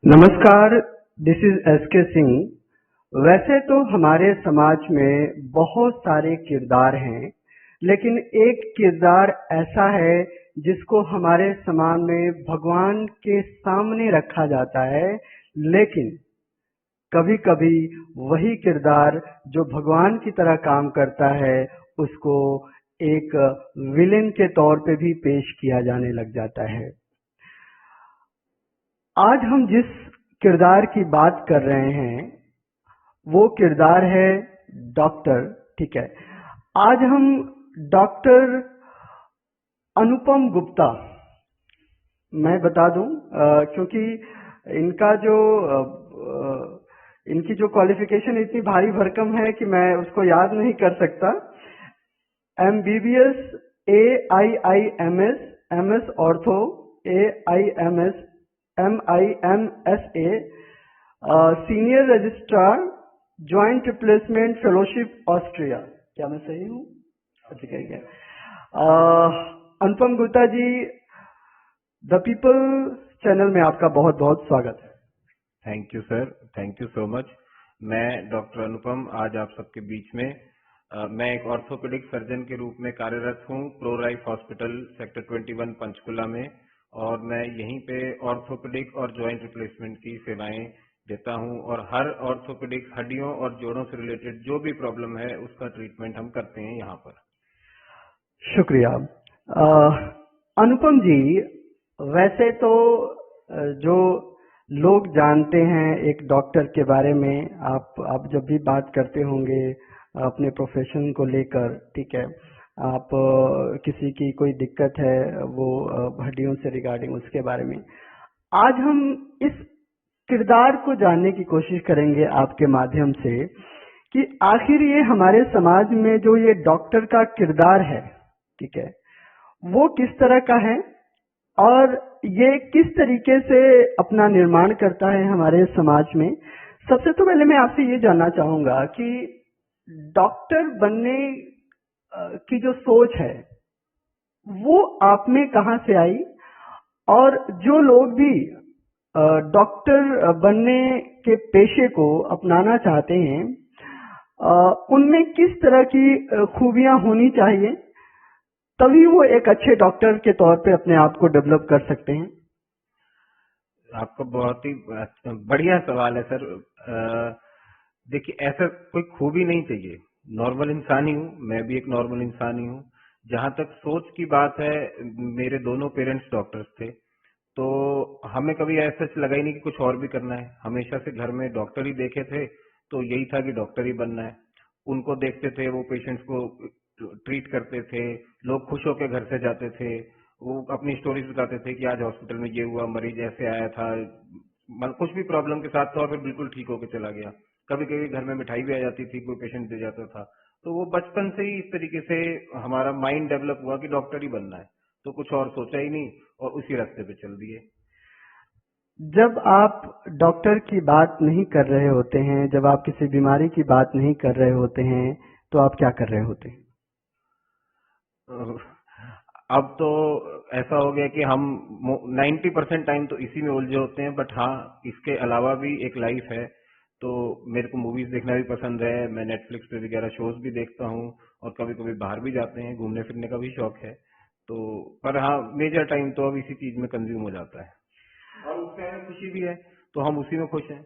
नमस्कार, this is S के सिंह। वैसे तो हमारे समाज में बहुत सारे किरदार हैं, लेकिन एक किरदार ऐसा है जिसको हमारे समाज में भगवान के सामने रखा जाता है, लेकिन कभी कभी वही किरदार जो भगवान की तरह काम करता है उसको एक विलेन के तौर पे भी पेश किया जाने लग जाता है। आज हम जिस किरदार की बात कर रहे हैं वो किरदार है डॉक्टर। ठीक है, आज हम डॉक्टर अनुपम गुप्ता, मैं बता दूं क्योंकि इनका जो इनकी जो क्वालिफिकेशन इतनी भारी भरकम है कि मैं उसको याद नहीं कर सकता। MBBS AIIMS, MS ortho, AIMS MIMSA, senior registrar, joint replacement fellowship Austria. क्या मैं सही हूँ? ठीक है। अनुपम Gupta ji, the people channel में आपका बहुत बहुत स्वागत है। Thank you sir, thank you so much. मैं डॉक्टर अनुपम आज आप सबके बीच में मैं एक ऑर्थोपेडिक सर्जन के रूप में कार्यरत हूँ pro life hospital sector 21 Panchkula में, और मैं यहीं पे ऑर्थोपेडिक और जॉइंट रिप्लेसमेंट की सेवाएं देता हूं, और हर ऑर्थोपेडिक हड्डियों और जोड़ों से रिलेटेड जो भी प्रॉब्लम है उसका ट्रीटमेंट हम करते हैं यहाँ पर। शुक्रिया। अनुपम जी, वैसे तो जो लोग जानते हैं एक डॉक्टर के बारे में, आप जब भी बात करते होंगे अपने प्रोफेशन को लेकर, ठीक है, आप किसी की कोई दिक्कत है वो हड्डियों से रिगार्डिंग उसके बारे में, आज हम इस किरदार को जानने की कोशिश करेंगे आपके माध्यम से कि आखिर ये हमारे समाज में जो ये डॉक्टर का किरदार है, ठीक है, वो किस तरह का है और ये किस तरीके से अपना निर्माण करता है हमारे समाज में। सबसे तो पहले मैं आपसे ये जानना चाहूंगा कि डॉक्टर बनने की जो सोच है वो आप में कहां से आई, और जो लोग भी डॉक्टर बनने के पेशे को अपनाना चाहते हैं उनमें किस तरह की खूबियां होनी चाहिए तभी वो एक अच्छे डॉक्टर के तौर पे अपने आप को डेवलप कर सकते हैं। आपका बहुत ही बढ़िया सवाल है सर। देखिए, ऐसा कोई खूबी नहीं चाहिए, नॉर्मल इंसान ही हूँ, मैं भी एक नॉर्मल इंसान ही हूँ। जहाँ तक सोच की बात है, मेरे दोनों पेरेंट्स डॉक्टर्स थे, तो हमें कभी ऐसा लगा ही नहीं कि कुछ और भी करना है। हमेशा से घर में डॉक्टर ही देखे थे, तो यही था कि डॉक्टर ही बनना है। उनको देखते थे, वो पेशेंट्स को ट्रीट करते थे, लोग खुश होकर घर से जाते थे, वो अपनी स्टोरीज बताते थे कि आज हॉस्पिटल में ये हुआ, मरीज ऐसे आया था, कुछ भी प्रॉब्लम के साथ था और फिर बिल्कुल ठीक होकर चला गया। कभी कभी घर में मिठाई भी आ जाती थी, कोई पेशेंट दे जाता था। तो वो बचपन से ही इस तरीके से हमारा माइंड डेवलप हुआ कि डॉक्टर ही बनना है, तो कुछ और सोचा ही नहीं और उसी रास्ते पे चल दिए। जब आप डॉक्टर की बात नहीं कर रहे होते हैं, जब आप किसी बीमारी की बात नहीं कर रहे होते हैं, तो आप क्या कर रहे होते हैं? अब तो ऐसा हो गया कि हम 90% टाइम तो इसी में उलझे होते हैं, बट हाँ, इसके अलावा भी एक लाइफ है। तो मेरे को मूवीज देखना भी पसंद है, मैं नेटफ्लिक्स पे वगैरह शोज भी देखता हूँ, और कभी कभी बाहर भी जाते हैं, घूमने फिरने का भी शौक है। तो पर हाँ, मेजर टाइम तो अब इसी चीज में कंज्यूम हो जाता है, और उसमें हमें खुशी भी है, तो हम उसी में खुश हैं।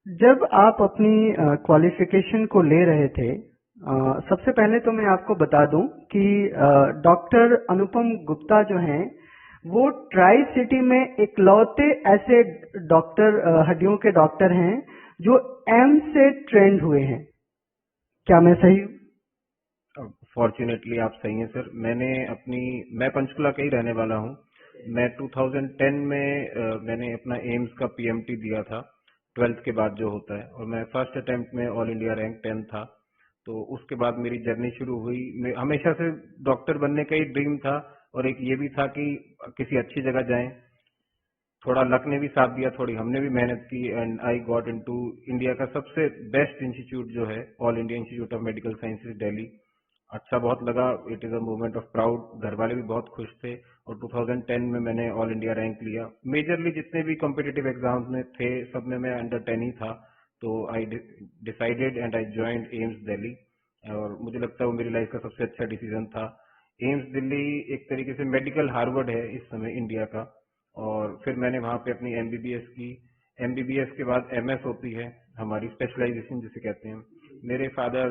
जब आप अपनी क्वालिफिकेशन को ले रहे थे, सबसे पहले तो मैं आपको बता दूं कि डॉक्टर अनुपम गुप्ता जो हैं वो ट्राई सिटी में इकलौते ऐसे डॉक्टर हड्डियों के डॉक्टर हैं जो एम्स से ट्रेंड हुए हैं। क्या मैं सही हूं? फॉर्चुनेटली आप सही हैं सर। मैं पंचकुला का ही रहने वाला हूँ। मैं 2010 में मैंने अपना एम्स का पीएमटी दिया था, 12th के बाद जो होता है, और मैं फर्स्ट अटेम्प्ट में ऑल इंडिया रैंक 10 था। तो उसके बाद मेरी जर्नी शुरू हुई। मैं हमेशा से डॉक्टर बनने का ही ड्रीम था, और एक ये भी था कि किसी अच्छी जगह जाएं। थोड़ा लक ने भी साथ दिया, थोड़ी हमने भी मेहनत की, and I got into India का सबसे बेस्ट इंस्टीट्यूट जो है all India institute of medical sciences Delhi. अच्छा बहुत लगा। It is a moment of proud. घर वाले भी बहुत खुश थे। और 2010 में मैंने ऑल इंडिया रैंक लिया। मेजरली जितने भी कॉम्पिटिटिव एग्जाम्स में थे सब में मैं अंडर 10 ही था। तो I decided and I joined AIIMS Delhi. और मुझे लगता है वो मेरी लाइफ का सबसे अच्छा डिसीजन था। एम्स दिल्ली एक तरीके से मेडिकल हार्वर्ड है इस समय इंडिया का। और फिर मैंने वहां पे अपनी एमबीबीएस की। एमबीबीएस के बाद एमएस होती है, हमारी स्पेशलाइजेशन जिसे कहते हैं। मेरे फादर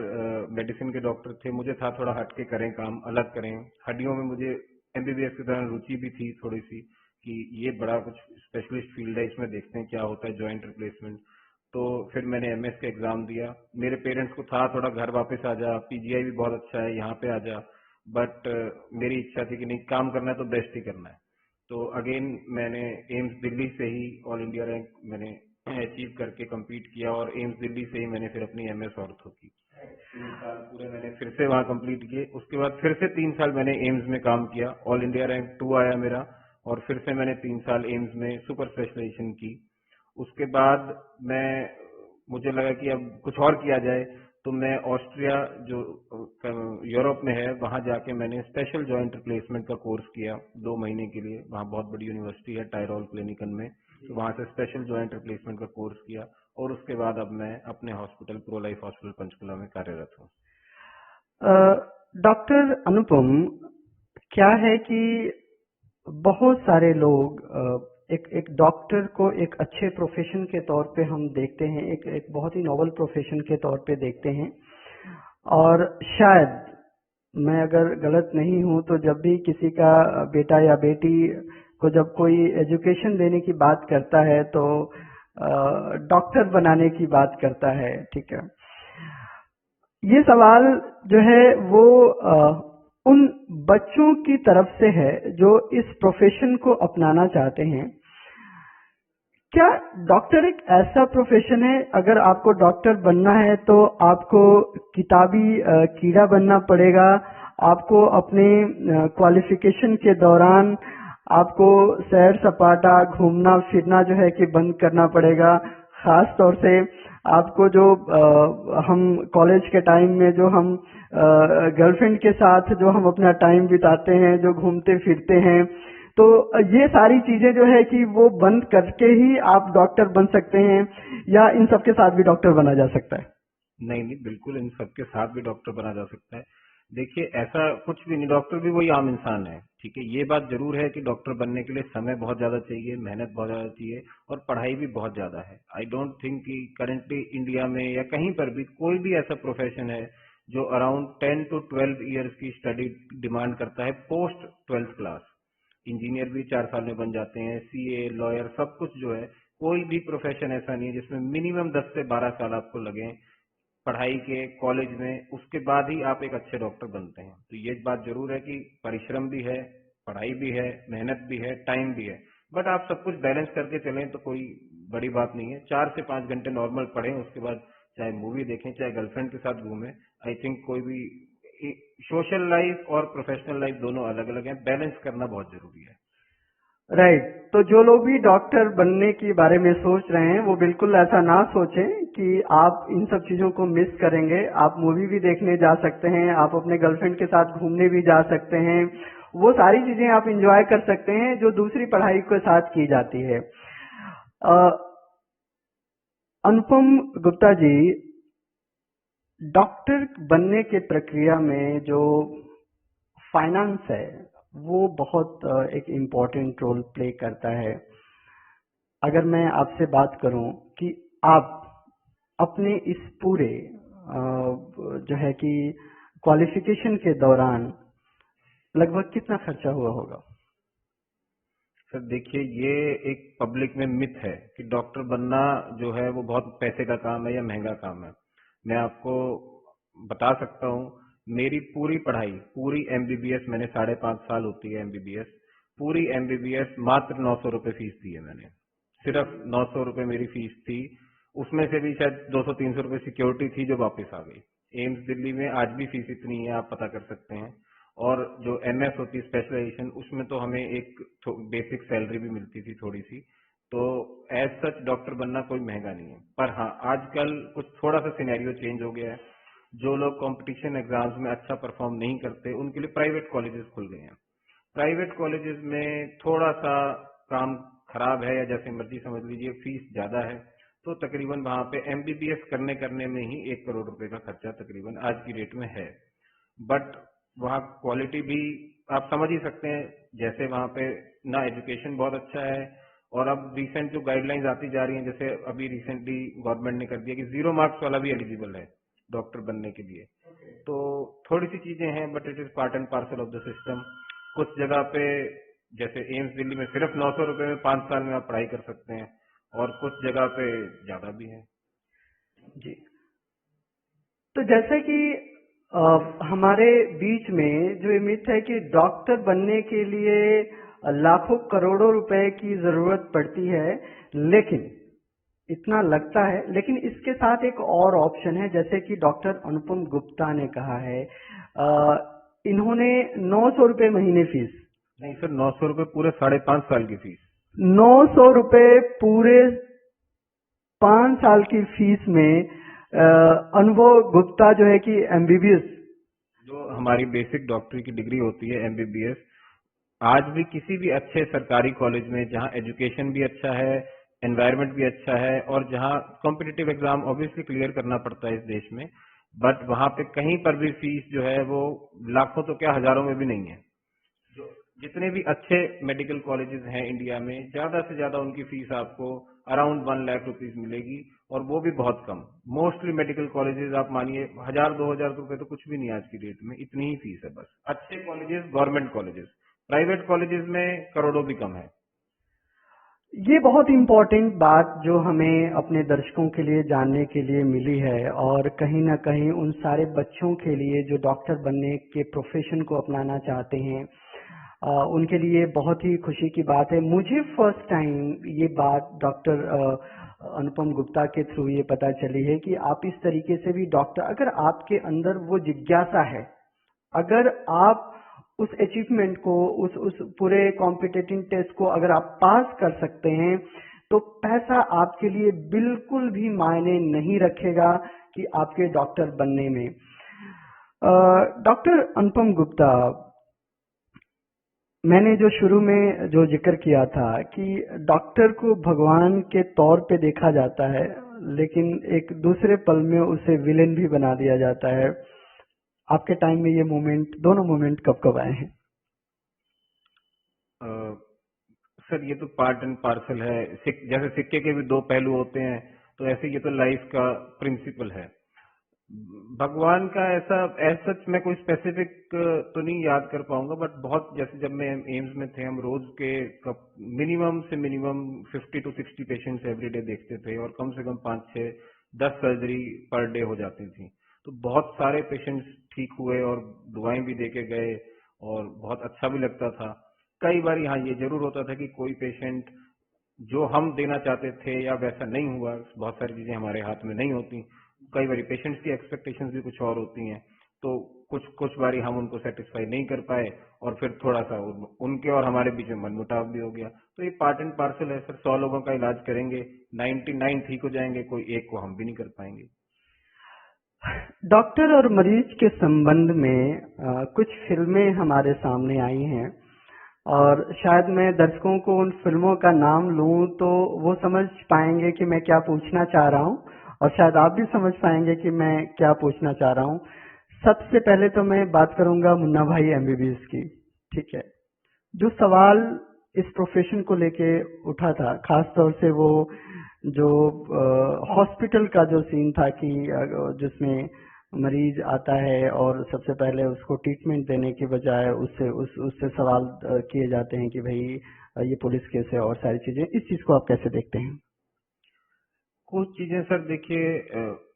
मेडिसिन के डॉक्टर थे। मुझे था थोड़ा हटके करें काम, अलग करें। हड्डियों में मुझे एमबीबीएस की तरह रुचि भी थी थोड़ी सी कि ये बड़ा कुछ स्पेशलिस्ट फील्ड है, इसमें देखते हैं क्या होता है, जॉइंट रिप्लेसमेंट। तो फिर मैंने एमएस का एग्जाम दिया। मेरे पेरेंट्स को था थोड़ा घर वापस आ जा, पीजीआई भी बहुत अच्छा है, यहाँ पे आ जा। बट मेरी इच्छा थी कि नहीं, काम करना है तो बेस्ट ही करना है। तो अगेन मैंने एम्स दिल्ली से ही ऑल इंडिया रैंक मैंने अचीव करके compete किया। और एम्स दिल्ली से ही मैंने फिर अपनी एमएस ऑर्थो की। 3 साल पूरे मैंने फिर से वहां कंप्लीट किए। उसके बाद फिर से 3 साल मैंने एम्स में काम किया। ऑल इंडिया रैंक 2 आया मेरा। और फिर से मैंने 3 साल एम्स में सुपर स्पेशलाइजेशन की। उसके बाद मैं मुझे लगा कि अब कुछ और किया जाए। तो मैं ऑस्ट्रिया जो यूरोप में है वहां जाके मैंने स्पेशल जॉइंट रिप्लेसमेंट का कोर्स किया 2 महीने के लिए। वहां बहुत बड़ी यूनिवर्सिटी है टायरोल क्लिनिकन में। तो वहां से स्पेशल जॉइंट रिप्लेसमेंट का कोर्स किया। और उसके बाद अब मैं अपने hospital pro life hospital Panchkula में कार्यरत हूँ। डॉक्टर अनुपम, क्या है कि बहुत सारे लोग एक डॉक्टर को एक अच्छे प्रोफेशन के तौर पे हम देखते हैं, एक बहुत ही नोबल प्रोफेशन के तौर पे देखते हैं। और शायद मैं अगर गलत नहीं हूं तो जब भी किसी का बेटा या बेटी को जब कोई एजुकेशन देने की बात करता है तो डॉक्टर बनाने की बात करता है, ठीक है। ये सवाल जो है वो उन बच्चों की तरफ से है जो इस प्रोफेशन को अपनाना चाहते हैं। क्या डॉक्टर एक ऐसा प्रोफेशन है, अगर आपको डॉक्टर बनना है तो आपको किताबी कीड़ा बनना पड़ेगा, आपको अपने क्वालिफिकेशन के दौरान आपको सैर सपाटा घूमना फिरना जो है कि बंद करना पड़ेगा। खास तौर से आपको जो हम कॉलेज के टाइम में जो हम गर्लफ्रेंड के साथ जो हम अपना टाइम बिताते हैं, जो घूमते फिरते हैं, तो ये सारी चीजें जो है कि वो बंद करके ही आप डॉक्टर बन सकते हैं, या इन सबके साथ भी डॉक्टर बना जा सकता है? नहीं नहीं, बिल्कुल इन सबके साथ भी डॉक्टर बना जा सकता है। देखिए ऐसा कुछ भी नहीं, डॉक्टर भी वही आम इंसान है। ठीक है, ये बात जरूर है कि डॉक्टर बनने के लिए समय बहुत ज्यादा चाहिए, मेहनत बहुत ज्यादा चाहिए और पढ़ाई भी बहुत ज्यादा है। आई डोंट थिंक कि करेंटली इंडिया में या कहीं पर भी कोई भी ऐसा प्रोफेशन है जो अराउंड 10 to 12 ईयर्स की स्टडी डिमांड करता है पोस्ट 12th क्लास। इंजीनियर भी 4 साल में बन जाते हैं, सीए, लॉयर, सब कुछ जो है। कोई भी प्रोफेशन ऐसा नहीं है जिसमें मिनिमम 10 से 12 साल आपको लगे पढ़ाई के, कॉलेज में। उसके बाद ही आप एक अच्छे डॉक्टर बनते हैं। तो ये बात जरूर है कि परिश्रम भी है, पढ़ाई भी है, मेहनत भी है, टाइम भी है। बट आप सब कुछ बैलेंस करके चलें तो कोई बड़ी बात नहीं है। 4 से 5 घंटे नॉर्मल पढ़ें, उसके बाद चाहे मूवी देखें, चाहे गर्लफ्रेंड के साथ घूमें। आई थिंक कोई भी सोशल लाइफ और प्रोफेशनल लाइफ दोनों अलग अलग है, बैलेंस करना बहुत जरूरी है। राइट। तो जो लोग भी डॉक्टर बनने के बारे में सोच रहे हैं वो बिल्कुल ऐसा ना सोचें कि आप इन सब चीजों को मिस करेंगे। आप मूवी भी देखने जा सकते हैं, आप अपने गर्लफ्रेंड के साथ घूमने भी जा सकते हैं, वो सारी चीजें आप एंजॉय कर सकते हैं जो दूसरी पढ़ाई के साथ की जाती है। अनुपम गुप्ता जी, डॉक्टर बनने के प्रक्रिया में जो फाइनेंस है वो बहुत एक इम्पोर्टेंट रोल प्ले करता है। अगर मैं आपसे बात करूं कि आप अपने इस पूरे जो है कि क्वालिफिकेशन के दौरान लगभग कितना खर्चा हुआ होगा? सर देखिए, ये एक पब्लिक में मिथ है कि डॉक्टर बनना जो है वो बहुत पैसे का काम है या महंगा काम है। मैं आपको बता सकता हूँ, मेरी पूरी पढ़ाई, पूरी एमबीबीएस, मैंने 5.5 साल होती है एमबीबीएस, पूरी एमबीबीएस मात्र 900 रुपए फीस दी है मैंने। सिर्फ 900 रुपए मेरी फीस थी। उसमें से भी शायद 200-300 रुपए सिक्योरिटी थी जो वापस आ गई। एम्स दिल्ली में आज भी फीस इतनी है, आप पता कर सकते हैं। और जो एमएस होती है स्पेशलाइजेशन, उसमें तो हमें एक बेसिक सैलरी भी मिलती थी थोड़ी सी। तो एज सच डॉक्टर बनना कोई महंगा नहीं है। पर हाँ, आजकल कुछ थोड़ा सा सिनेरियो चेंज हो गया है। जो लोग कंपटीशन एग्जाम्स में अच्छा परफॉर्म नहीं करते उनके लिए प्राइवेट कॉलेजेस खुल गए हैं। प्राइवेट कॉलेजेस में थोड़ा सा काम खराब है या जैसे मर्जी समझ लीजिए, फीस ज्यादा है, तो तकरीबन वहां पे एमबीबीएस करने में ही 1 करोड़ रुपए का खर्चा तकरीबन आज की डेट में है। बट वहाँ क्वालिटी भी आप समझ ही सकते हैं, जैसे वहाँ पे ना एजुकेशन बहुत अच्छा है, और अब रिसेंट जो गाइडलाइंस आती जा रही हैं, जैसे अभी रिसेंटली गवर्नमेंट ने कर दिया कि 0 मार्क्स वाला भी एलिजिबल है डॉक्टर बनने के लिए। तो थोड़ी सी चीजें हैं, but it is part and parcel of the system. कुछ जगह पे जैसे एम्स दिल्ली में सिर्फ 900 रुपए में 5 साल में आप पढ़ाई कर सकते हैं, और कुछ जगह पे ज्यादा भी है। जी। तो जैसे कि हमारे बीच में जो ये मिथ है कि डॉक्टर बनने के लिए लाखों करोड़ों रुपए की जरूरत पड़ती है, लेकिन इतना लगता है, लेकिन इसके साथ एक और ऑप्शन है, जैसे कि डॉक्टर अनुपम गुप्ता ने कहा है। इन्होंने 900 रुपए महीने फीस, नहीं सर, 900 रुपए पूरे 5.5 साल की फीस, 900 रुपए पूरे 5 साल की फीस में अनुभव गुप्ता जो है कि एमबीबीएस, जो हमारी बेसिक डॉक्टरी की डिग्री होती है एमबीबीएस, आज भी किसी भी अच्छे सरकारी कॉलेज में जहां एजुकेशन भी अच्छा है, एनवायरनमेंट भी अच्छा है, और जहां कॉम्पिटिटिव एग्जाम ऑब्वियसली क्लियर करना पड़ता है इस देश में, बट वहां पे कहीं पर भी फीस जो है वो लाखों तो क्या हजारों में भी नहीं है। जो जितने भी अच्छे मेडिकल कॉलेजेस हैं इंडिया में, ज्यादा से ज्यादा उनकी फीस आपको अराउंड 1 लाख रुपीज मिलेगी, और वो भी बहुत कम। मोस्टली मेडिकल कॉलेजेस आप मानिए 1000-2000 रुपए तो कुछ भी नहीं आज की डेट में, इतनी ही फीस है बस। अच्छे colleges government colleges, private colleges में करोड़ों भी कम है। ये बहुत इम्पोर्टेंट बात जो हमें अपने दर्शकों के लिए जानने के लिए मिली है, और कहीं ना कहीं उन सारे बच्चों के लिए जो डॉक्टर बनने के प्रोफेशन को अपनाना चाहते हैं, उनके लिए बहुत ही खुशी की बात है। मुझे फर्स्ट टाइम ये बात डॉक्टर अनुपम गुप्ता के थ्रू ये पता चली है कि आप इस तरीके से भी डॉक्टर, अगर आपके अंदर वो जिज्ञासा है, अगर आप उस अचीवमेंट को, उस पूरे कॉम्पिटिटिव टेस्ट को अगर आप पास कर सकते हैं, तो पैसा आपके लिए बिल्कुल भी मायने नहीं रखेगा कि आपके डॉक्टर बनने में। डॉक्टर अनुपम गुप्ता, मैंने जो शुरू में जो जिक्र किया था कि डॉक्टर को भगवान के तौर पे देखा जाता है, लेकिन एक दूसरे पल में उसे विलेन भी बना दिया जाता है। आपके टाइम में ये मोमेंट, दोनों मोमेंट कब कब आए हैं? सर ये तो पार्ट एंड पार्सल है, जैसे सिक्के के भी 2 पहलू होते हैं, तो ऐसे ये तो लाइफ का प्रिंसिपल है। भगवान का ऐसा मैं कोई स्पेसिफिक तो नहीं याद कर पाऊंगा, बट बहुत, जैसे जब मैं एम्स में थे, हम रोज के मिनिमम से मिनिमम 50 to 60 पेशेंट्स एवरीडे देखते थे, और कम से कम 5-6-10 सर्जरी पर डे हो जाती थी। तो बहुत सारे पेशेंट्स ठीक हुए और दुआएं भी देके गए, और बहुत अच्छा भी लगता था। कई बार यहाँ ये जरूर होता था कि कोई पेशेंट जो हम देना चाहते थे या वैसा नहीं हुआ, बहुत सारी चीजें हमारे हाथ में नहीं होती, कई बार पेशेंट्स की एक्सपेक्टेशंस भी कुछ और होती हैं, तो कुछ बारी हम उनको सेटिस्फाई नहीं कर पाए, और फिर थोड़ा सा उनके और हमारे बीच में मनमुटाव भी हो गया। तो ये पार्ट एंड पार्सल है सर, 100 लोगों का इलाज करेंगे, 99 ठीक हो जाएंगे, कोई एक को हम भी नहीं कर पाएंगे। डॉक्टर और मरीज के संबंध में कुछ फिल्में हमारे सामने आई हैं, और शायद मैं दर्शकों को उन फिल्मों का नाम लूं तो वो समझ पाएंगे कि मैं क्या पूछना चाह रहा हूं, और शायद आप भी समझ पाएंगे कि मैं क्या पूछना चाह रहा हूं। सबसे पहले तो मैं बात करूंगा मुन्ना भाई एमबीबीएस की। ठीक है, जो सवाल इस प्रोफेशन को लेके उठा था, खास तौर से वो जो हॉस्पिटल का जो सीन था कि जिसमें मरीज आता है और सबसे पहले उसको ट्रीटमेंट देने की बजाय उससे सवाल किए जाते हैं कि भाई ये पुलिस केस है और सारी चीजें, इस चीज को आप कैसे देखते हैं? कुछ चीजें सर देखिए,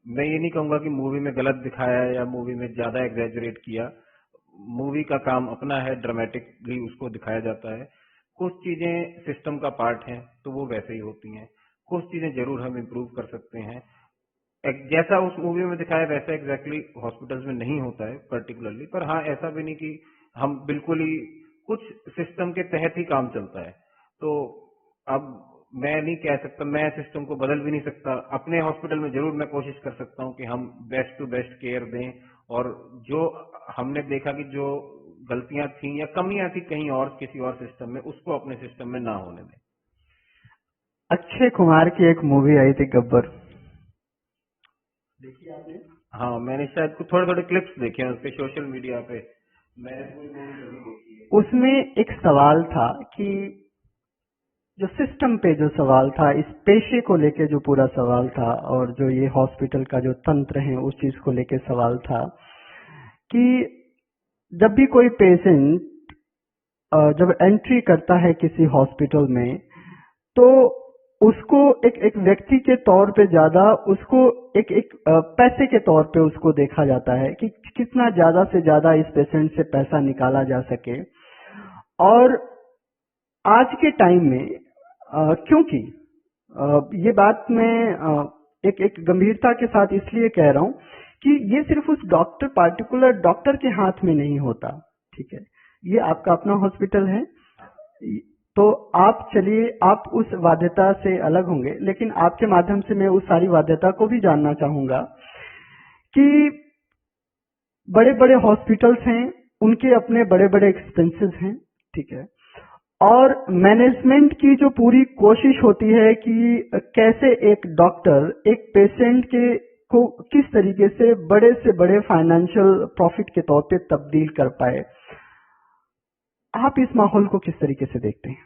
मैं ये नहीं कहूंगा कि मूवी में गलत दिखाया है या मूवी में ज्यादा एग्जैजरेट किया। मूवी का काम अपना है, ड्रामेटिकली उसको दिखाया जाता है। कुछ चीजें सिस्टम का पार्ट हैं तो वो वैसे ही होती हैं, कुछ चीजें जरूर हम इम्प्रूव कर सकते हैं। जैसा उस मूवी में दिखाया वैसा एग्जैक्टली हॉस्पिटल्स में नहीं होता है पर्टिकुलरली, पर हाँ ऐसा भी नहीं कि हम बिल्कुल ही, कुछ सिस्टम के तहत ही काम चलता है। तो अब मैं नहीं कह सकता, मैं सिस्टम को बदल भी नहीं सकता। अपने हॉस्पिटल में जरूर मैं कोशिश कर सकता हूँ कि हम बेस्ट टू बेस्ट केयर दें, और जो हमने देखा कि जो गलतियां थी या कमियां थी कहीं और किसी और सिस्टम में, उसको अपने सिस्टम में ना होने दें। अक्षय कुमार की एक मूवी आई थी गब्बर, देखी आपने? हाँ, मैंने शायद कुछ थोड़े थोड़े क्लिप्स देखे हैं उसके सोशल मीडिया पे, मैंने पूरी मूवी नहीं देखी है। उसमें एक सवाल था कि जो सिस्टम पे जो सवाल था, इस पेशे को लेके जो पूरा सवाल था, और जो ये हॉस्पिटल का जो तंत्र है उस चीज को लेके सवाल था कि जब भी कोई पेशेंट जब एंट्री करता है किसी हॉस्पिटल में, तो उसको एक व्यक्ति के तौर पे ज्यादा उसको एक पैसे के तौर पे उसको देखा जाता है कि कितना ज्यादा से ज्यादा इस पेशेंट से पैसा निकाला जा सके। और आज के टाइम में क्योंकि ये बात मैं एक गंभीरता के साथ इसलिए कह रहा हूं कि ये सिर्फ उस पार्टिकुलर डॉक्टर के हाथ में नहीं होता, ठीक है? ये आपका अपना हॉस्पिटल है, तो आप चलिए, आप उस बाध्यता से अलग होंगे, लेकिन आपके माध्यम से मैं उस सारी बाध्यता को भी जानना चाहूंगा कि बड़े बड़े हॉस्पिटल्स हैं, उनके अपने बड़े बड़े एक्सपेंसेस हैं, ठीक है? और मैनेजमेंट की जो पूरी कोशिश होती है कि कैसे एक डॉक्टर एक पेशेंट के को किस तरीके से बड़े फाइनेंशियल प्रॉफिट के तौर पे तब्दील कर पाए, आप इस माहौल को किस तरीके से देखते हैं?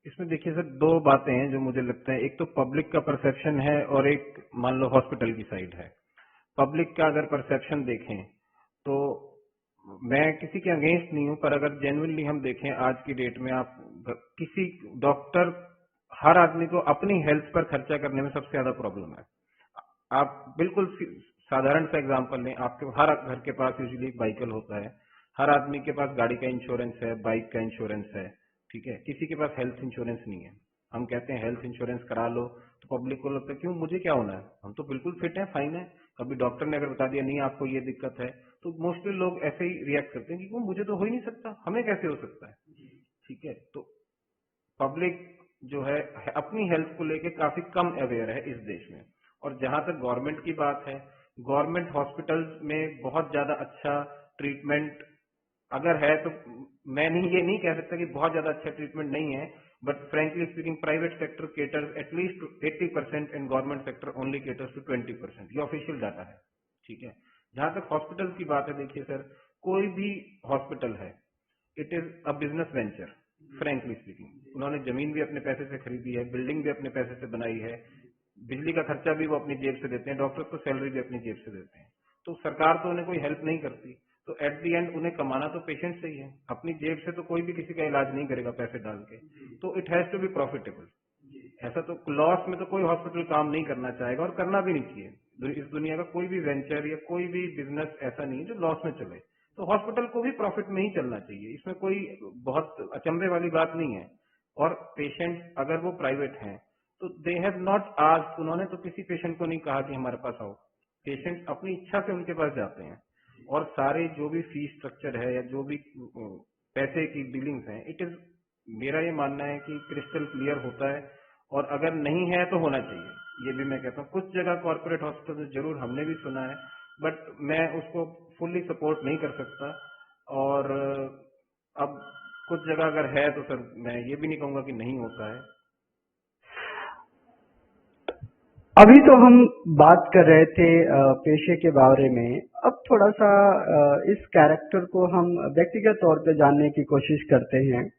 इसमें देखिए सर, दो बातें हैं जो मुझे लगता है। एक तो पब्लिक का परसेप्शन है और एक मान लो हॉस्पिटल की साइड है। पब्लिक का अगर परसेप्शन देखें तो मैं किसी के अगेंस्ट नहीं हूं, पर अगर जेन्युइनली हम देखें आज की डेट में, आप किसी डॉक्टर, हर आदमी को अपनी हेल्थ पर खर्चा करने में सबसे ज्यादा प्रॉब्लम है। आप बिल्कुल साधारण सा एग्जांपल लें, आपके हर घर के पास यूजुअली एक बाइकल होता है, हर आदमी के पास गाड़ी का इंश्योरेंस है, बाइक का इंश्योरेंस है, ठीक है? किसी के पास हेल्थ इंश्योरेंस नहीं है। हम कहते हैं हेल्थ इंश्योरेंस करा लो, तो पब्लिक को लगता है क्यों, मुझे क्या होना है, हम तो बिल्कुल फिट है, फाइन है। कभी डॉक्टर ने अगर बता दिया नहीं आपको ये दिक्कत है, तो मोस्टली लोग ऐसे ही रिएक्ट करते हैं कि क्यों, मुझे तो हो ही नहीं सकता, हमें कैसे हो सकता है, ठीक है? तो पब्लिक जो है अपनी हेल्थ को लेके काफी कम अवेयर है इस देश में। और जहां तक गवर्नमेंट की बात है, गवर्नमेंट हॉस्पिटल्स में बहुत ज्यादा अच्छा ट्रीटमेंट अगर है, तो मैं ये नहीं कह सकता कि बहुत ज्यादा अच्छा ट्रीटमेंट नहीं है, but frankly speaking private sector caters at least 80% and government sector only caters to 20%। ये ऑफिशियल डाटा है, ठीक है? जहां तक हॉस्पिटल की बात है, देखिए सर, कोई भी हॉस्पिटल है, it is a business venture, frankly speaking. उन्होंने जमीन भी अपने पैसे से खरीदी है, बिल्डिंग भी अपने पैसे से बनाई है, बिजली का खर्चा भी वो अपनी जेब से देते हैं, डॉक्टर्स को सैलरी भी अपनी जेब से देते हैं। तो सरकार तो उन्हें कोई हेल्प नहीं करती, तो एट दी एंड उन्हें कमाना तो पेशेंट से ही है, अपनी जेब से तो कोई भी किसी का इलाज नहीं करेगा पैसे डाल के। तो it has to be profitable. ऐसा तो लॉस में तो कोई हॉस्पिटल काम नहीं करना चाहेगा, और करना भी नहीं चाहिए। इस दुनिया का कोई भी वेंचर या कोई भी बिजनेस ऐसा नहीं है जो लॉस में चले। तो हॉस्पिटल को भी प्रॉफिट में ही चलना चाहिए, इसमें कोई बहुत अचंभे वाली बात नहीं है। और पेशेंट अगर वो प्राइवेट हैं, तो दे हैव नॉट आस्क्ड, उन्होंने तो किसी पेशेंट को नहीं कहा कि हमारे पास आओ। पेशेंट अपनी इच्छा से उनके पास जाते हैं, और सारे जो भी फीस स्ट्रक्चर है या जो भी पैसे की डीलिंग्स हैं, इट इज, मेरा ये मानना है कि क्रिस्टल क्लियर होता है। और अगर नहीं है तो होना चाहिए, ये भी मैं कहता हूँ। कुछ जगह कॉर्पोरेट हॉस्पिटल जरूर हमने भी सुना है, बट मैं उसको फुल्ली सपोर्ट नहीं कर सकता। और अब कुछ जगह अगर है तो सर मैं ये भी नहीं कहूंगा कि नहीं होता है। अभी तो हम बात कर रहे थे पेशे के बारे में, अब थोड़ा सा इस कैरेक्टर को हम व्यक्तिगत तौर पे जानने की कोशिश करते हैं।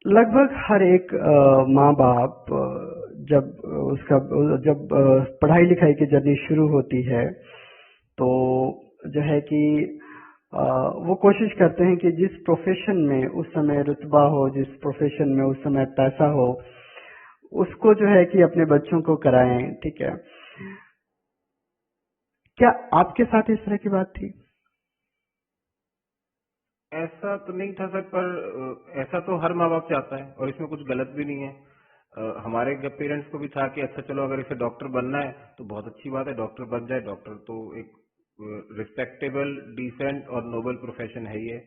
लगभग हर एक माँ बाप जब पढ़ाई लिखाई की जर्नी शुरू होती है, तो जो है कि वो कोशिश करते हैं कि जिस प्रोफेशन में उस समय रुतबा हो, जिस प्रोफेशन में उस समय पैसा हो, उसको जो है कि अपने बच्चों को कराएं, ठीक है? क्या आपके साथ इस तरह की बात थी? ऐसा तो नहीं था सर, पर ऐसा तो हर माँ बाप चाहता है, और इसमें कुछ गलत भी नहीं है। हमारे पेरेंट्स को भी था कि अच्छा चलो, अगर इसे डॉक्टर बनना है तो बहुत अच्छी बात है, डॉक्टर बन जाए। डॉक्टर तो एक रिस्पेक्टेबल, डिसेंट और नोबल प्रोफेशन है ये,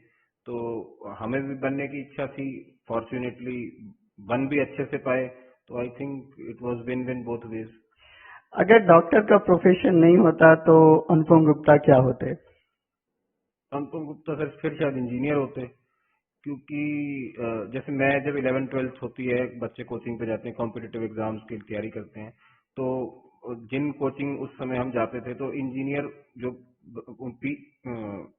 तो हमें भी बनने की इच्छा थी, फॉर्चुनेटली बन भी अच्छे से पाए, तो I think it was win win both ways. अगर डॉक्टर का प्रोफेशन नहीं होता तो अनुपम गुप्ता क्या होते? अनुपम गुप्ता सर फिर शायद इंजीनियर होते, क्योंकि जैसे मैं जब 11th-12th होती है, बच्चे कोचिंग पे जाते हैं, कॉम्पिटिटिव एग्जाम्स की तैयारी करते हैं, तो जिन कोचिंग उस समय हम जाते थे तो इंजीनियर जो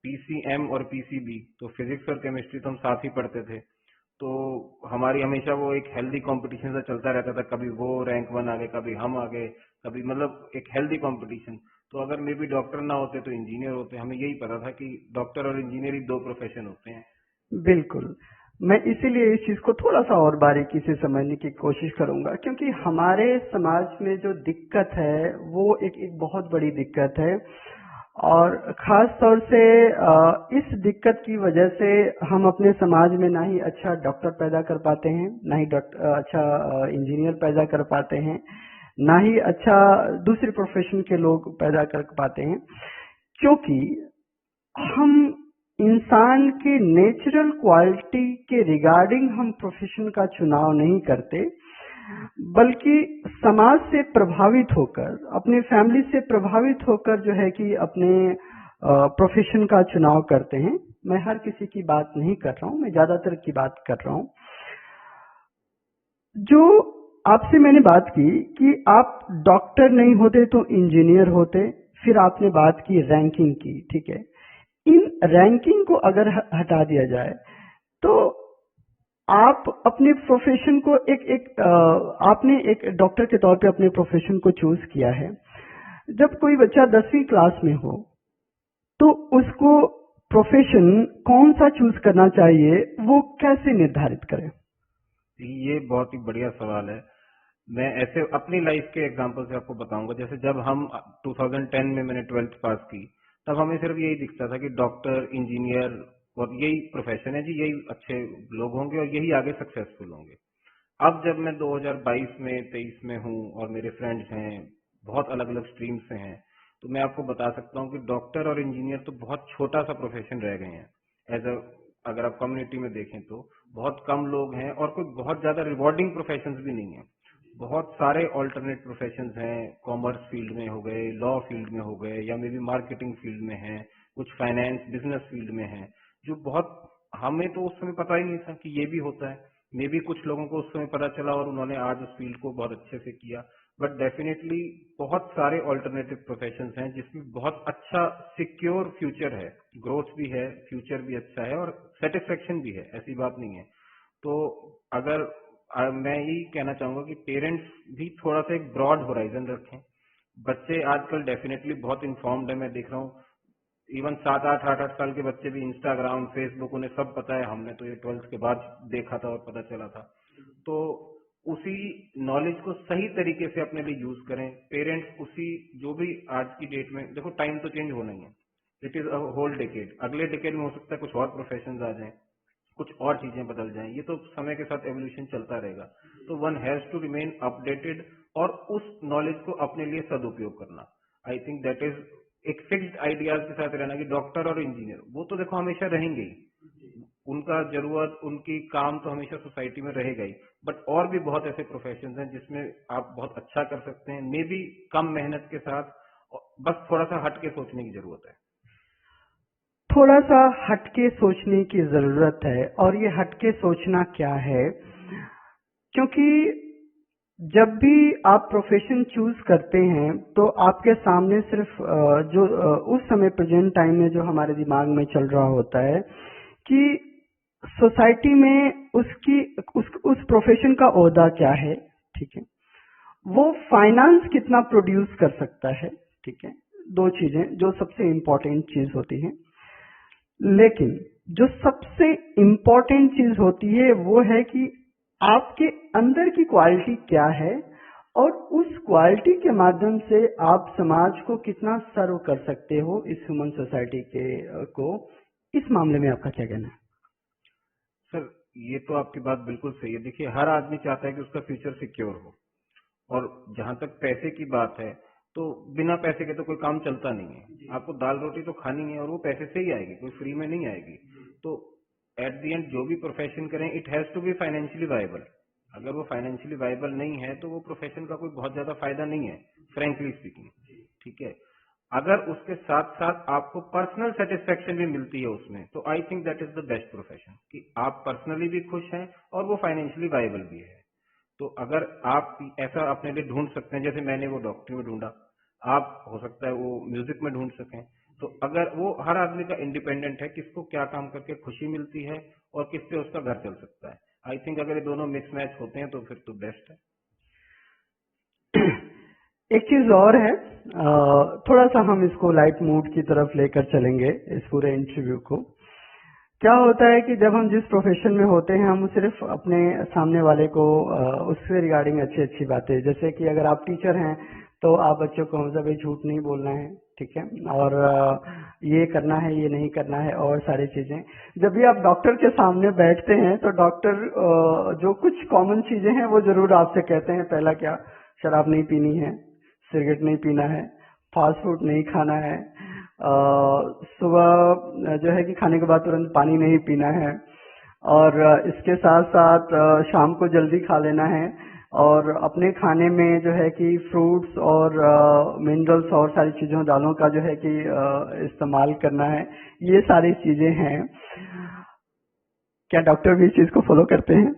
पीसीएम और पीसीबी, तो फिजिक्स और केमिस्ट्री तो हम साथ ही पढ़ते थे, तो हमारी हमेशा वो एक हेल्दी कंपटीशन सा चलता रहता था, कभी वो रैंक 1 आ गए, कभी हम आ गए, कभी मतलब एक हेल्दी कंपटीशन। तो अगर मे बी डॉक्टर ना होते तो इंजीनियर होते, हमें यही पता था कि डॉक्टर और इंजीनियर ही दो प्रोफेशन होते हैं। बिल्कुल। मैं इसीलिए इस चीज को थोड़ा सा और बारीकी से समझने की कोशिश करूंगा, क्योंकि हमारे समाज में जो दिक्कत है वो एक बहुत बड़ी दिक्कत है, और खास तौर से इस दिक्कत की वजह से हम अपने समाज में ना ही अच्छा डॉक्टर पैदा कर पाते हैं, ना ही अच्छा इंजीनियर पैदा कर पाते हैं, ना ही अच्छा दूसरे प्रोफेशन के लोग पैदा कर पाते हैं, क्योंकि हम इंसान के नेचुरल क्वालिटी के रिगार्डिंग हम प्रोफेशन का चुनाव नहीं करते, बल्कि समाज से प्रभावित होकर, अपने फैमिली से प्रभावित होकर जो है कि अपने प्रोफेशन का चुनाव करते हैं। मैं हर किसी की बात नहीं कर रहा हूं, मैं ज्यादातर की बात कर रहा हूं। जो आपसे मैंने बात की कि आप डॉक्टर नहीं होते तो इंजीनियर होते, फिर आपने बात की रैंकिंग की, ठीक है। इन रैंकिंग को अगर हटा दिया जाए तो आप अपने प्रोफेशन को आपने एक डॉक्टर के तौर पे अपने प्रोफेशन को चूज किया है। जब कोई बच्चा 10वीं क्लास में हो तो उसको प्रोफेशन कौन सा चूज करना चाहिए, वो कैसे निर्धारित करे? ये बहुत ही बढ़िया सवाल है। मैं ऐसे अपनी लाइफ के एग्जांपल से आपको बताऊंगा। जैसे जब हम 2010 में मैंने 12th पास की, तब हमें सिर्फ यही दिखता था कि डॉक्टर, इंजीनियर और यही प्रोफेशन है जी, यही अच्छे लोग होंगे और यही आगे सक्सेसफुल होंगे। अब जब मैं 2022 में 23 में हूँ और मेरे फ्रेंड्स हैं, बहुत अलग अलग स्ट्रीम से हैं, तो मैं आपको बता सकता हूँ कि डॉक्टर और इंजीनियर तो बहुत छोटा सा प्रोफेशन रह गए हैं। एज अ अगर आप कम्युनिटी में देखें तो बहुत कम लोग हैं और कोई बहुत ज्यादा रिवॉर्डिंग प्रोफेशंस भी नहीं है। बहुत सारे ऑल्टरनेट प्रोफेशंस हैं, कॉमर्स फील्ड में हो गए, लॉ फील्ड में हो गए, या मे बी मार्केटिंग फील्ड में हैं, कुछ फाइनेंस बिजनेस फील्ड में हैं, जो बहुत हमें तो उस समय पता ही नहीं था कि ये भी होता है। मे बी कुछ लोगों को उस समय पता चला और उन्होंने आज उस फील्ड को बहुत अच्छे से किया, बट डेफिनेटली बहुत सारे ऑल्टरनेटिव प्रोफेशंस हैं जिसमें बहुत अच्छा सिक्योर फ्यूचर है, ग्रोथ भी है, फ्यूचर भी अच्छा है और सेटिस्फेक्शन भी है, ऐसी बात नहीं है। तो अगर मैं यही कहना चाहूंगा कि पेरेंट्स भी थोड़ा सा एक ब्रॉड होराइजन रखें। बच्चे आजकल डेफिनेटली बहुत इन्फॉर्म्ड है, मैं देख रहा हूँ इवन 7-8 साल के बच्चे भी इंस्टाग्राम, फेसबुक, उन्हें सब पता है। हमने तो ये 12th के बाद देखा था और पता चला था। तो उसी नॉलेज को सही तरीके से अपने लिए यूज करें। पेरेंट्स उसी जो भी आज की डेट में देखो, टाइम तो चेंज होना ही है, it is a whole decade. अगले डेकेड में हो सकता है कुछ और प्रोफेशन आ जाएं, कुछ और चीजें बदल जाएं, ये तो समय के साथ एवोल्यूशन चलता रहेगा। तो one has to remain updated और उस नॉलेज को अपने लिए सदुपयोग करना। आई थिंक दैट इज एक फिक्स्ड आइडियाज के साथ रहना कि डॉक्टर और इंजीनियर वो तो देखो हमेशा रहेंगे ही, उनका जरूरत, उनकी काम तो हमेशा सोसाइटी में रहेगा ही, बट और भी बहुत ऐसे प्रोफेशन हैं जिसमें आप बहुत अच्छा कर सकते हैं, मे बी कम मेहनत के साथ, बस थोड़ा सा हट के सोचने की जरूरत है। थोड़ा सा हटके सोचने की जरूरत है, और ये हटके सोचना क्या है? क्योंकि जब भी आप प्रोफेशन चूज करते हैं तो आपके सामने सिर्फ उस समय प्रेजेंट टाइम में जो हमारे दिमाग में चल रहा होता है कि सोसाइटी में उस प्रोफेशन का ओहदा क्या है, ठीक है, वो फाइनेंस कितना प्रोड्यूस कर सकता है, ठीक है, दो चीजें जो सबसे इम्पोर्टेंट चीज होती है। लेकिन जो सबसे इम्पोर्टेंट चीज होती है वो है कि आपके अंदर की क्वालिटी क्या है, और उस क्वालिटी के माध्यम से आप समाज को कितना सर्व कर सकते हो, इस ह्यूमन सोसाइटी को। इस मामले में आपका क्या कहना है? सर ये तो आपकी बात बिल्कुल सही है। देखिए हर आदमी चाहता है कि उसका फ्यूचर सिक्योर हो, और जहां तक पैसे की बात है तो बिना पैसे के तो कोई काम चलता नहीं है। आपको दाल रोटी तो खानी है और वो पैसे से ही आएगी, कोई फ्री में नहीं आएगी। तो एट द एंड जो भी प्रोफेशन करें it has to be financially viable. अगर वो फाइनेंशियली वायबल नहीं है तो वो प्रोफेशन का कोई बहुत ज्यादा फायदा नहीं है, फ्रेंकली स्पीकिंग। ठीक है, अगर उसके साथ साथ आपको पर्सनल सेटिस्फेक्शन भी मिलती है उसमें, तो आई think that is the best profession, कि आप पर्सनली भी खुश हैं और वो फाइनेंशियली वायबल भी है। तो अगर आप ऐसा अपने लिए ढूंढ सकते हैं, जैसे मैंने वो डॉक्टरी में ढूंढा, आप हो सकता है वो म्यूजिक में ढूंढ सकें। तो अगर वो हर आदमी का इंडिपेंडेंट है, किसको क्या काम करके खुशी मिलती है और किससे उसका घर चल सकता है। आई थिंक अगर ये दोनों मिक्स मैच होते हैं तो फिर तो बेस्ट है। एक चीज और है, थोड़ा सा हम इसको लाइट मूड की तरफ लेकर चलेंगे इस पूरे इंटरव्यू को। क्या होता है कि जब हम जिस प्रोफेशन में होते हैं, हम सिर्फ अपने सामने वाले को उससे रिगार्डिंग अच्छी अच्छी बातें, जैसे कि अगर आप टीचर हैं तो आप बच्चों को हमेशा भाई झूठ नहीं बोलना है, ठीक है, और ये करना है, ये नहीं करना है, और सारी चीजें। जब भी आप डॉक्टर के सामने बैठते हैं तो डॉक्टर जो कुछ कॉमन चीजें हैं वो जरूर आपसे कहते हैं। पहला क्या, शराब नहीं पीनी है, सिगरेट नहीं पीना है, फास्ट फूड नहीं खाना है, सुबह जो है कि खाने के बाद तुरंत पानी नहीं पीना है, और इसके साथ साथ शाम को जल्दी खा लेना है, और अपने खाने में जो है कि फ्रूट्स और मिनरल्स और सारी चीजों दालों का जो है कि इस्तेमाल करना है। ये सारी चीजें हैं। क्या डॉक्टर भी इस चीज को फॉलो करते हैं?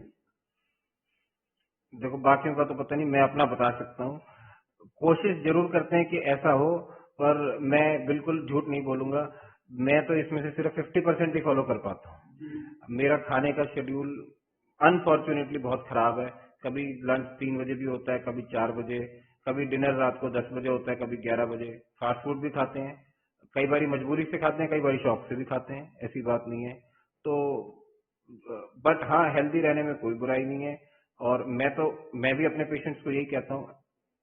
देखो बाकियों का तो पता नहीं, मैं अपना बता सकता हूँ। कोशिश जरूर करते हैं कि ऐसा हो, पर मैं बिल्कुल झूठ नहीं बोलूंगा, मैं तो इसमें से सिर्फ 50% ही फॉलो कर पाता हूँ। मेरा खाने का शेड्यूल अनफॉर्चुनेटली बहुत खराब है। कभी लंच 3 बजे भी होता है, कभी 4 बजे, कभी डिनर रात को 10 बजे होता है, कभी 11 बजे। फास्ट फूड भी खाते हैं, कई बारी मजबूरी से खाते हैं, कई बारी शौक से भी खाते हैं, ऐसी बात नहीं है। तो बट हाँ, हेल्दी रहने में कोई बुराई नहीं है। और मैं भी अपने पेशेंट्स को यही कहता हूँ,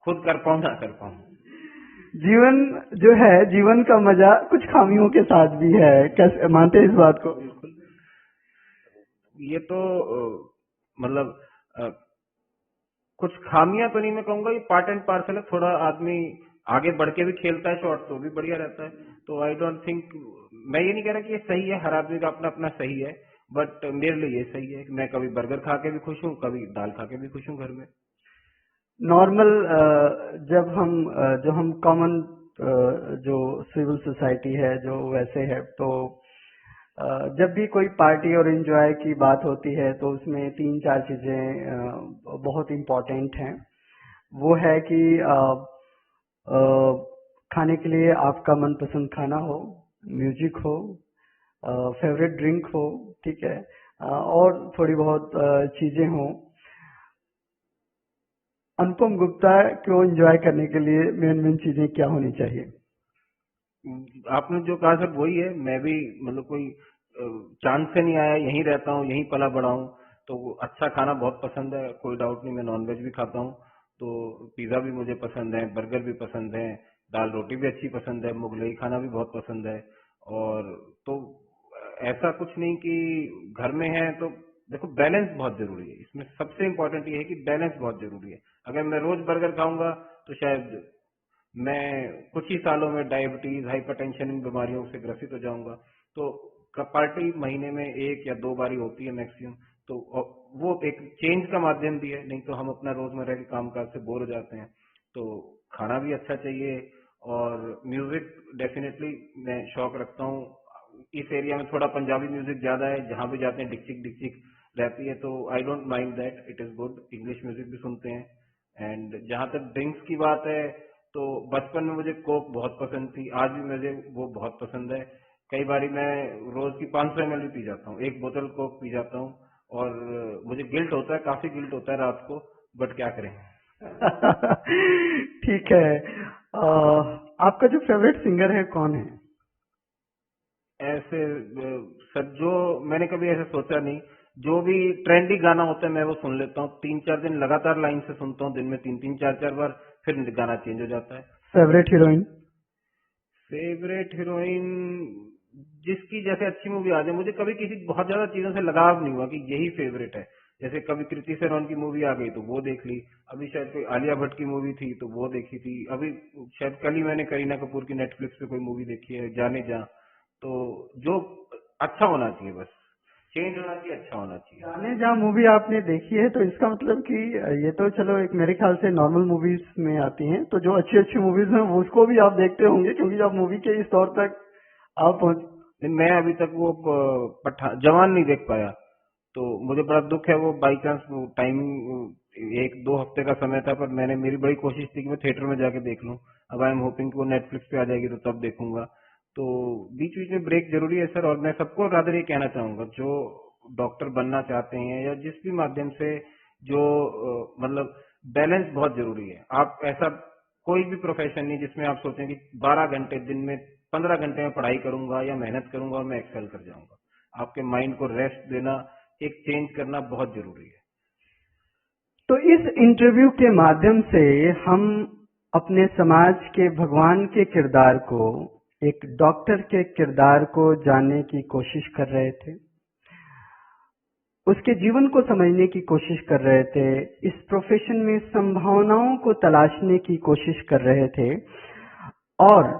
खुद कर पाऊँ ना कर पाऊँ, जीवन जो है, जीवन का मजा कुछ खामियों के साथ भी है। कैसे मानते हैं इस बात को? बिल्कुल। ये तो मतलब कुछ खामियां तो नहीं मैं कहूंगा, ये पार्ट एंड पार्सल है। थोड़ा आदमी आगे बढ़ के भी खेलता है शॉट तो भी बढ़िया रहता है। तो आई डोंट थिंक, मैं ये नहीं कह रहा कि ये सही है, हर आदमी का अपना अपना सही है, बट मेरे लिए ये सही है कि मैं कभी बर्गर खा के भी खुश हूँ, कभी दाल खा के भी खुश हूँ घर में। नॉर्मल जब हम जो हम कॉमन जो सिविल सोसाइटी है जो वैसे है, तो जब भी कोई पार्टी और एंजॉय की बात होती है तो उसमें 3-4 चीजें बहुत इम्पोर्टेंट हैं। वो है कि अ, खाने के लिए आपका मनपसंद खाना हो, म्यूजिक हो, फेवरेट ड्रिंक हो, ठीक है, और थोड़ी बहुत चीजें हों। अनुपम गुप्ता को एंजॉय करने के लिए मेन चीजें क्या होनी चाहिए? आपने जो कहा सर वही है। मैं भी मतलब कोई चांद से नहीं आया, यहीं रहता हूँ, यहीं पला बड़ा हूँ। तो अच्छा खाना बहुत पसंद है, कोई डाउट नहीं। मैं नॉनवेज भी खाता हूँ, तो पिज्जा भी मुझे पसंद है, बर्गर भी पसंद है, दाल रोटी भी अच्छी पसंद है, मुगलई खाना भी बहुत पसंद है। और तो ऐसा कुछ नहीं कि घर में है तो देखो, बैलेंस बहुत जरूरी है इसमें। सबसे इम्पोर्टेंट ये है कि बैलेंस बहुत जरूरी है। अगर मैं रोज बर्गर खाऊंगा तो शायद मैं कुछ ही सालों में डायबिटीज, हाइपरटेंशन, इन बीमारियों से ग्रसित हो जाऊंगा। तो पार्टी महीने में 1 या 2 बार ही होती है मैक्सिमम। तो वो एक चेंज का माध्यम भी है, नहीं तो हम अपना रोजमर्रा के कामकाज से बोर हो जाते हैं। तो खाना भी अच्छा चाहिए। और म्यूजिक डेफिनेटली मैं शौक रखता हूँ। इस एरिया में थोड़ा पंजाबी म्यूजिक ज्यादा है, जहां भी जाते हैं डिक्चिक डिक्चिक रहती है, तो I don't mind that, it is good. English music भी सुनते हैं। एंड जहां तक ड्रिंक्स की बात है, तो बचपन में मुझे कोक बहुत पसंद थी, आज भी मुझे वो बहुत पसंद है। कई बारी मैं रोज की 500 ml भी पी जाता हूँ, 1 बोतल कोक पी जाता हूँ। और मुझे गिल्ट होता है, काफी गिल्ट होता है रात को, बट क्या करें। ठीक है। आपका जो फेवरेट सिंगर है कौन है? ऐसे सर, जो मैंने कभी ऐसे सोचा नहीं, जो भी ट्रेंडी गाना होता है मैं वो सुन लेता हूँ। 3-4 दिन लगातार लाइन से सुनता हूँ, दिन में 3-3 4-4 बार, फिर गाना चेंज हो जाता है। Favourite heroine? फेवरेट हीरोइन जिसकी जैसे अच्छी मूवी आ जाए, मुझे कभी किसी बहुत ज्यादा चीजों से लगाव नहीं हुआ कि यही फेवरेट है। जैसे कभी कृति सेनन की मूवी आ गई तो वो देख ली, अभी शायद कोई आलिया भट्ट की मूवी थी तो वो देखी थी, अभी शायद कल ही मैंने करीना कपूर की नेटफ्लिक्स पे कोई मूवी देखी है, जाने जा। तो जो अच्छा होना चाहिए बस। चेंज होना चाहिए, अच्छा होना चाहिए। जाने जहाँ मूवी आपने देखी है तो इसका मतलब कि ये तो चलो एक मेरे ख्याल से नॉर्मल मूवीज में आती हैं, तो जो अच्छी अच्छी मूवीज हैं वो उसको भी आप देखते होंगे, क्योंकि आप मूवी के इस दौर तक आप पहुंच। नहीं, मैं अभी तक वो जवान नहीं देख पाया, तो मुझे बड़ा दुख है। वो बाई चांस टाइमिंग 1-2 हफ्ते का समय था, पर मेरी बड़ी कोशिश थी कि मैं थिएटर में जाके देख लूं। अब आई एम होपिंग कि वो नेटफ्लिक्स पे आ जाएगी तो तब देखूंगा। तो बीच बीच में ब्रेक जरूरी है सर। और मैं सबको रादर ये कहना चाहूंगा, जो डॉक्टर बनना चाहते हैं या जिस भी माध्यम से, जो मतलब बैलेंस बहुत जरूरी है। आप ऐसा कोई भी प्रोफेशन नहीं जिसमें आप सोचें कि 12 घंटे दिन में, 15 घंटे में पढ़ाई करूंगा या मेहनत करूंगा और मैं एक्सेल कर जाऊंगा। आपके माइंड को रेस्ट देना, एक चेंज करना बहुत जरूरी है। तो इस इंटरव्यू के माध्यम से हम अपने समाज के भगवान के किरदार को, एक डॉक्टर के किरदार को जानने की कोशिश कर रहे थे, उसके जीवन को समझने की कोशिश कर रहे थे, इस प्रोफेशन में संभावनाओं को तलाशने की कोशिश कर रहे थे। और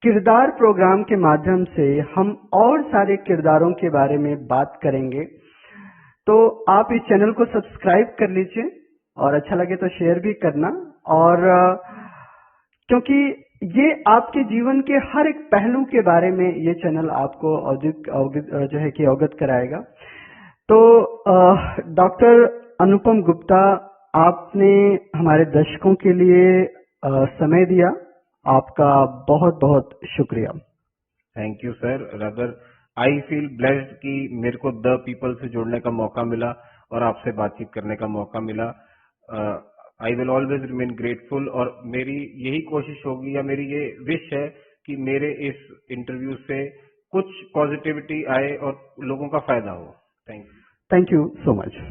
किरदार प्रोग्राम के माध्यम से हम और सारे किरदारों के बारे में बात करेंगे। तो आप इस चैनल को सब्सक्राइब कर लीजिए और अच्छा लगे तो शेयर भी करना। और क्योंकि ये आपके जीवन के हर एक पहलू के बारे में ये चैनल आपको अवगत कराएगा। तो डॉक्टर अनुपम गुप्ता, आपने हमारे दर्शकों के लिए समय दिया, आपका बहुत बहुत शुक्रिया। Thank you sir. Rather I feel blessed कि मेरे को द पीपल से जुड़ने का मौका मिला और आपसे बातचीत करने का मौका मिला। I will always remain grateful. और मेरी यही कोशिश होगी या मेरी ये विश है कि मेरे इस इंटरव्यू से कुछ पॉजिटिविटी आए और लोगों का फायदा हो। Thank you. Thank you so much.